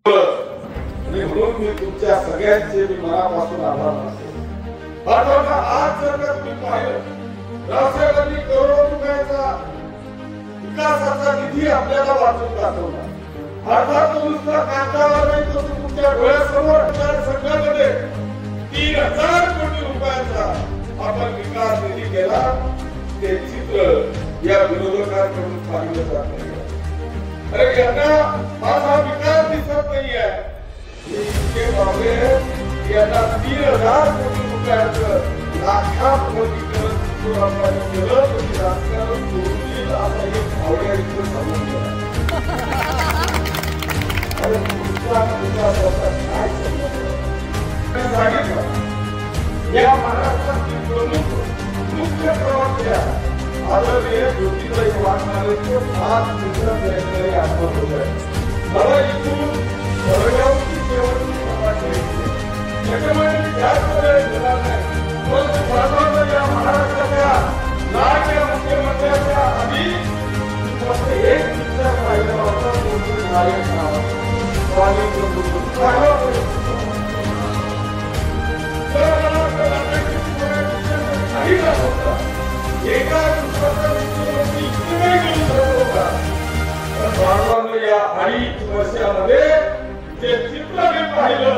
म्हणून मी तुमच्या सगळ्यांचे मी मनापासून आभार मानतो। आज जर का तुम्ही पाहिलं राष्ट्रवादी करोडो रुपयाचा विकासाचा निधी आपल्याला वाटून दाखवला। अर्थात नुसता कागदावर नाही तर तुमच्या डोळ्यासमोर संघामध्ये 3000 कोटी रुपयाचा आपण विकास निधी केला। ते चित्र या विरोधकांकडून पाहिलं जात नाही। अरे यांना हा विकास दिसत नाही आहे। इतके बाबे यांना 3000 कोटी रुपयाचं लाखापतीचं आपण केलं तर राजकारण सोडून आता हे भावड्या इथं समजून घ्या। अरे तुमचा काय सांगितलं या महाराष्ट्रातील प्रमुख मुख्य प्रवक्त्या आदरणीय ज्योतिराव वाघमारेचे 5 मित्र त्यांच्याकडे आगमन होत आहे। मला इथून वडगावची शेवटची सभा घ्यायची त्याच्यामुळे जास्त वेळ घेणार नाही। पण सर्वांना या महाराष्ट्राच्या लाडक्या मुख्यमंत्र्यांच्या आधी फक्त एक मित्र पाहिलं होतं तो नायक नावाचा स्वामी प्रभू एका या 2.5 वर्षामध्ये जे चित्र मी पाहिलं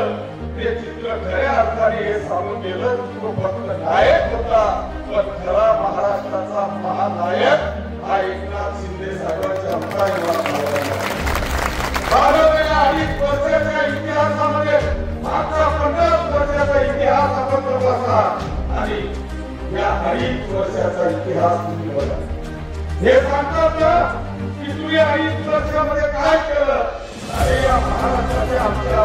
ते चित्र खऱ्या अर्थाने हे सांगून गेलं तो फक्त नायक होता पण खरा महाराष्ट्राचा महानायक हा एकनाथ शिंदे साहेबांच्या या 2.5 वर्षाच्या इतिहासामध्ये मागचा 50 वर्षाचा इतिहास आपण बघा आणि या 2.5 वर्षाचा इतिहास तुम्ही बघा। हे सांगतात ना की तुम्ही 2.5 वर्षामध्ये काय केलं। अरे या महाराष्ट्राचे आमच्या